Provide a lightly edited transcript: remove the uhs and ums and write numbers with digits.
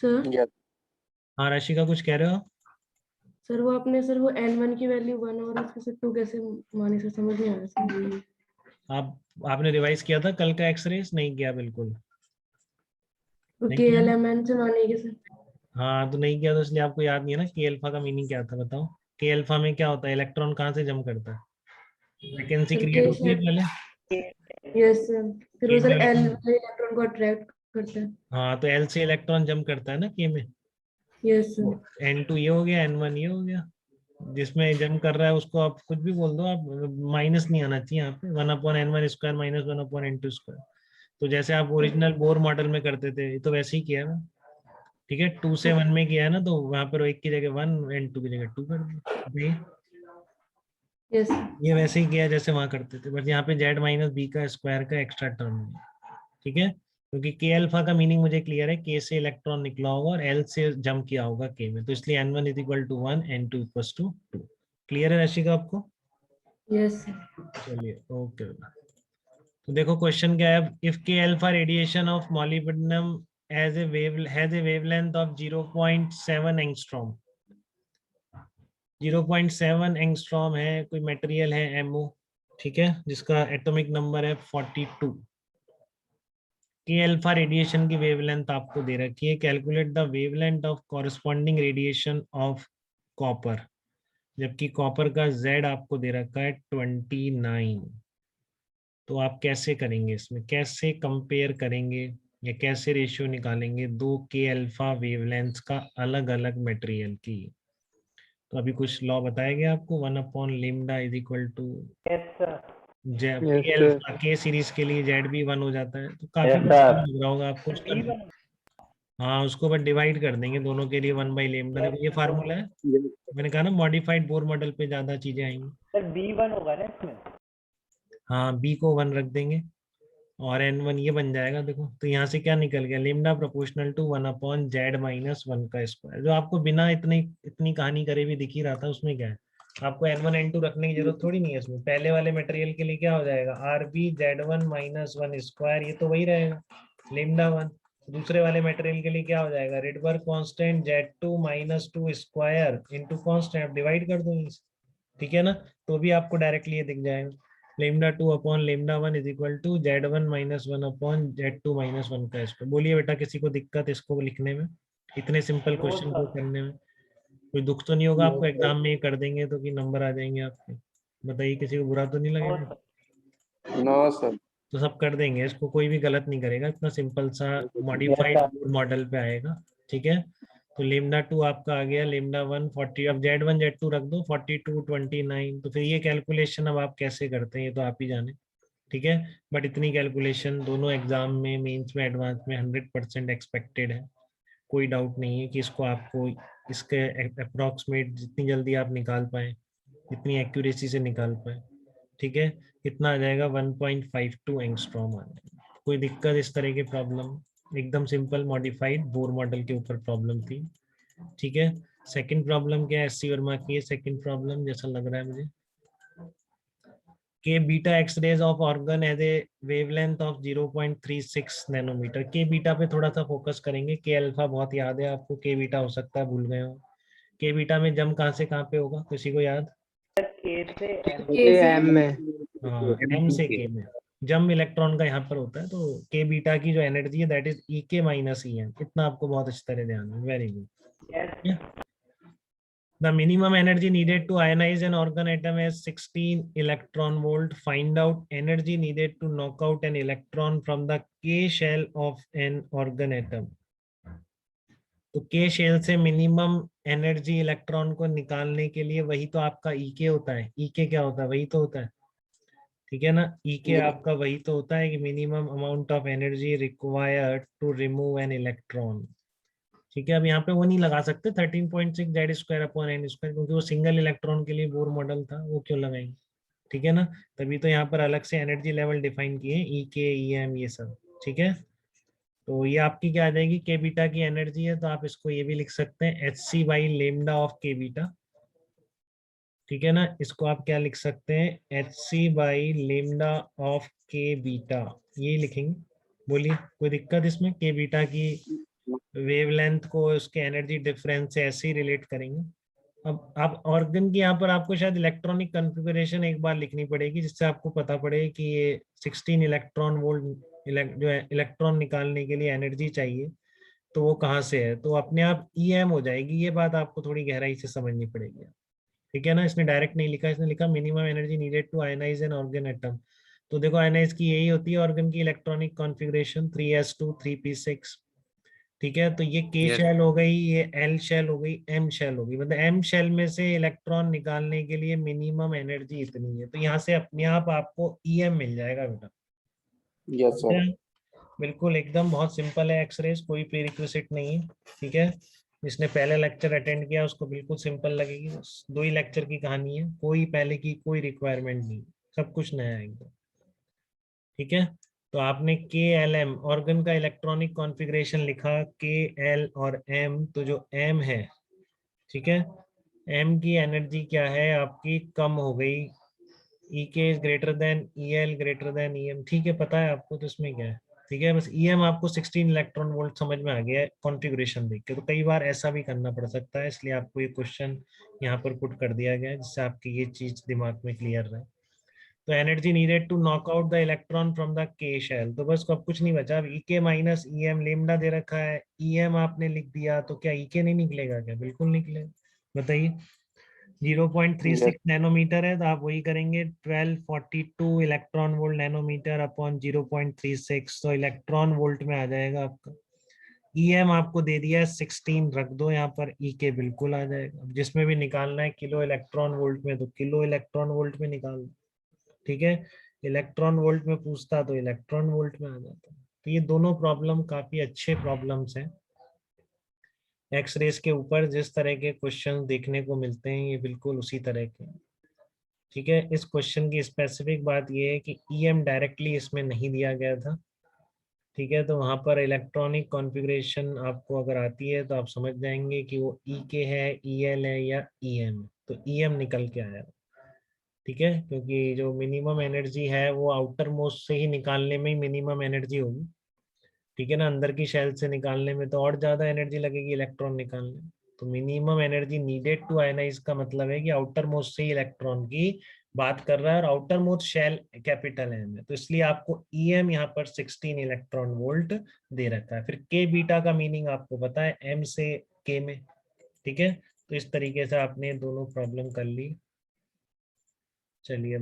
Sir yes हाँ राशिका कुछ कह रहे हो? सर वो आपने सर वो N1 की वैल्यू 1 और उसके से 2 कैसे मानी सर, समझ नहीं आ रहा सर। आपने रिवाइज किया था कल का एक्सरेस? नहीं किया बिल्कुल वो नहीं किया? KLMN से मानेगी सर। हाँ तो नहीं किया तो इसलिए आपको याद नहीं है ना के अल्फा का मीनिंग क्या था, बताओ। के अल्फा में क्या होता है, इलेक्ट्रॉन कहाँ से जम करता है? वैकेंसी सर क्रिएट के होती है पहले यस सर, फिर के वो में सर L इलेक्ट्रॉन। इलेक्ट्रॉन को अट्रैक्ट करता है। हाँ तो एल से इलेक्ट्रॉन जम करता है ना के में। Yes sir. N2 ये हो गया, N1 ये हो गया। जिसमें जम कर रहा है उसको आप कुछ भी बोल दो, आप माइनस नहीं आना चाहिए यहाँ पे, 1/n1² माइनस 1/n2²। तो जैसे आप ओरिजिनल बोर मॉडल में करते थे तो वैसे ही किया है। ठीक है, 2 से 1 में किया है ना, तो वहां पर एक की जगह 1 एंड 2 की जगह 2 कर दिया। यस ये वैसे ही किया जैसे वहां करते थे, बस यहाँ पे z-b² का एक्स्ट्रा टर्म है। ठीक है, क्योंकि के अल्फा का मीनिंग मुझे क्लियर है, के से इलेक्ट्रॉन निकला होगा और एल से जंप किया होगा के में, तो इसलिए n1 = 1 n2 = 2। क्लियर है रशिका आपको? Yes sir. चलिए ओके। तो देखो क्वेश्चन क्या है, इफ के alpha radiation of molybdenum has a wavelength of 0.7 angstrom. 0.7 angstrom है, कोई मटेरियल है एमओ, ठीक है, जिसका एटॉमिक नंबर है 42। के अल्फा रेडिएशन की वेवलेंथ आपको दे रखी है, calculate the wavelength of corresponding radiation of copper. जबकि कॉपर का जेड आपको दे रखा है 29। तो आप कैसे करेंगे, इसमें कैसे कंपेयर करेंगे या कैसे रेशियो निकालेंगे दो के अल्फा वेवलेंथ्स का अलग अलग मटेरियल की? तो अभी कुछ लॉ बताया गया आपको, 1/λ यस के सर अल्फा के सीरीज के लिए जेड भी 1 हो जाता है, तो काफी यस मुश्किल सर। लग रहा होगा आपको उसका। हाँ उसको बस डिवाइड कर देंगे दोनों के लिए 1/λ। देखो ये फार्मूला है, मैंने कहा ना मॉडिफाइड बोर मॉडल पे ज्यादा चीजें आएंगी। सर B1 होगा ना इसमें? हाँ बी को 1 रख देंगे और n1 ये बन जाएगा। देखो तो यहाँ से क्या निकल गया, λ प्रोपोर्शनल टू 1/z-1²। जो आपको बिना इतनी इतनी कहानी करे भी दिख ही रहा था, उसमें क्या है, आपको n1 n2 रखने की जरूरत थोड़ी नहीं है इसमें। पहले वाले मटेरियल के लिए क्या हो जाएगा, RbZ1-1², ये तो वही रहेगा λ1। दूसरे वाले मटेरियल के लिए क्या हो जाएगा, Rydberg constant Z2-2² into constant, divide कर दो इसे, ठीक है ना, तो भी आपको डायरेक्टली ये दिख जाएगा। λ2/λ1 = Z1-1/Z2-1²। बोलिए बेटा किसी को दिक्कत इसको लिखने में, इतने सिंपल नो क्वेश्चन को सर। करने में? कोई दुख तो नहीं होगा आपको एग्जाम में ये कर देंगे तो कि नंबर आ जाएंगे आपके? बताइए किसी को बुरा तो नहीं नो लगेगा? सर। नो सर तो सब कर देंगे इसको, कोई भी गलत नहीं करेगा, इतना सिंपल सा यस मॉडिफाइड सर। मॉडल पे आएगा। ठीक है, तो λ2 आपका आ गया, λ1 40, अब Z1 Z2 रख दो, 42 29। तो फिर ये कैलकुलेशन अब आप कैसे करते हैं ये तो आप ही जाने। ठीक है, बट इतनी कैलकुलेशन दोनों एग्जाम में, मेंस में, एडवांस में 100% एक्सपेक्टेड है। कोई डाउट नहीं है कि इसको आपको इसके अप्रोक्सीमेट जितनी जल्दी आप निकाल पाए, जितनी एक्यूरेसी से निकाल पाए। ठीक है, कितना आ जाएगा, 1.52 एंगस्ट्रॉम आ जाएगा। कोई दिक्कत इस तरह की प्रॉब्लम? एकदम सिंपल मॉडिफाइड बोर मॉडल के ऊपर प्रॉब्लम थी। ठीक है, सेकंड प्रॉब्लम क्या है, एससी वर्मा की सेकंड प्रॉब्लम जैसा लग रहा है मुझे, K beta X rays of argon as a wavelength of 0.36 nanometre. K beta पे थोड़ा सा फोकस करेंगे, के अल्फा बहुत याद है आपको, के बीटा हो सकता है भूल गए हो। के बीटा में जम कहाँ से कहाँ पे होगा, किसी को याद? K से M। के से एम में हाँ एम से के में जम इलेक्ट्रॉन का यहाँ पर होता है, तो के बीटा की जो एनर्जी है that is E k - EM। इतना आपको बहुत अच्छी तरह ध्यान है, very yes. Good. The minimum energy needed to ionize an organ atom is 16 electron volt. Find out energy needed to knock out an electron from the K shell of an organ atom. तो K shell से minimum energy electron को निकालने के लिए वही तो आपका EK होता है। EK क्या होता है, वही तो होता है, ठीक है ना। EK आपका वही तो होता है कि minimum amount of energy required to remove an electron. ठीक है, अब यहाँ पे वो नहीं लगा सकते 13.6Z²/n², क्योंकि वो सिंगल इलेक्ट्रॉन के लिए बोर मॉडल था, वो क्यों लगाएंगे? ठीक है ना, तभी तो यहाँ पर अलग से एनर्जी लेवल डिफाइन किए, EK EM ये सब। ठीक है, तो ये आपकी क्या आ जाएगी, के बीटा की एनर्जी है, तो आप इसको ये भी लिख सकते हैं hc/λ ऑफ के बीटा। ठीक है ना, इसको आप क्या लिख सकते हैं, hc/λ ऑफ के बीटा, ये लिखेंगे। बोलिए कोई दिक्कत इसमें, के बीटा की वेवलेंथ को उसके एनर्जी डिफरेंस से ऐसे ही रिलेट करेंगे। अब आप ऑर्गन की यहाँ पर आपको शायद इलेक्ट्रॉनिक कॉन्फ़िगरेशन एक बार लिखनी पड़ेगी, जिससे आपको पता पड़े कि ये 16 इलेक्ट्रॉन वोल्ट जो है इलेक्ट्रॉन निकालने के लिए एनर्जी चाहिए, तो वो कहाँ से है, तो अपने आप EM हो जाएगी। ये बात आपको थोड़ी गहराई से समझनी पड़ेगी, ठीक है ना। इसने डायरेक्ट नहीं लिखा, इसने लिखा minimum energy needed to ionise an argon atom. तो देखो आयनाइज की यही होती है ऑर्गन की इलेक्ट्रॉनिक कॉन्फ़िगरेशन 3s2 3p6, ठीक है। तो ये K Yes. शेल हो गई, ये L शेल हो गई, M शेल हो गई। मतलब M शेल में से इलेक्ट्रॉन निकालने के लिए मिनिमम एनर्जी इतनी है, तो यहाँ से अपने आप आपको EM मिल जाएगा बेटा। Yes sir. बिल्कुल एकदम बहुत सिंपल है एक्सरेज, कोई प्रीरिक्विजिट नहीं है, ठीक है। जिसने पहले लेक्चर अटेंड किया उसको बिल्कुल सिंपल लगेगी, बस 2 ही लेक्चर की कहानी है, कोई पहले की कोई रिक्वायरमेंट नहीं, सब कुछ नया है एकदम, ठीक है। तो आपने KLM ऑर्गन का इलेक्ट्रॉनिक कॉन्फ़िगरेशन लिखा, KL और M, तो जो M है, ठीक है, M की एनर्जी क्या है आपकी, कम हो गई, EK is greater than EL greater than EM, ठीक है, पता है आपको, तो इसमें क्या है, ठीक है। बस EM आपको 16 इलेक्ट्रॉन वोल्ट समझ में आ गया है कॉन्फ़िगरेशन देख के। तो कई बार ऐसा भी करना पड़ सकता है, इसलिए आपको ये क्वेश्चन यहाँ पर पुट कर दिया गया है, जिससे आपकी ये चीज दिमाग में क्लियर रहे। तो energy needed to knock out the electron from the K shell, तो बस अब कुछ नहीं बचा, अब EK माइनस EM लेमडा दे रखा है, EM आपने लिख दिया, तो क्या EK नहीं निकलेगा क्या, बिल्कुल निकलेगा, बताइए। 0.36 नैनोमीटर है, तो आप वही करेंगे 1242 इलेक्ट्रॉन वोल्ट नैनोमीटर अपॉन 0.36, तो इलेक्ट्रॉन वोल्ट में आ जाएगा आपका। EM आपको दे दिया है 16, रख दो यहाँ पर, EK बिल्कुल आ जाएगा। अब जिसमें भी निकालना है किलो इलेक्ट्रॉन वोल्ट में, तो किलो इलेक्ट्रॉन वोल्ट में निकाल दो, ठीक है। इलेक्ट्रॉन वोल्ट में पूछता तो इलेक्ट्रॉन वोल्ट में आ जाता। तो ये दोनों प्रॉब्लम काफी अच्छे प्रॉब्लम्स हैं। एक्स रेस के ऊपर जिस तरह के क्वेश्चन देखने को मिलते हैं, ये बिल्कुल उसी तरह के हैं, ठीक है। इस क्वेश्चन की स्पेसिफिक बात ये है कि EM डायरेक्टली इसमें नहीं दिया गया था, ठीक है। तो वहां पर इलेक्ट्रॉनिक कॉन्फ़िगरेशन आपको अगर आती है तो आप समझ जाएंगे कि वो EK है, EL है या EM है, तो EM निकल के आया, ठीक है। क्योंकि जो मिनिमम एनर्जी है वो आउटर मोस्ट से ही निकालने में ही मिनिमम एनर्जी होगी, ठीक है ना। अंदर की शेल से निकालने में तो और ज्यादा एनर्जी लगेगी इलेक्ट्रॉन निकालने में। तो minimum energy needed to ionise का मतलब है कि आउटर मोस्ट से ही इलेक्ट्रॉन की बात कर रहा है, और outermost shell capital M है, तो इसलिए आपको EM यहाँ पर 16 इलेक्ट्रॉन वोल्ट दे रखा है। फिर K बीटा का मीनिंग आपको पता है, M से K में, ठीक है। तो इस तरीके से आपने दोनों प्रॉब्लम कर ली। चलिए अब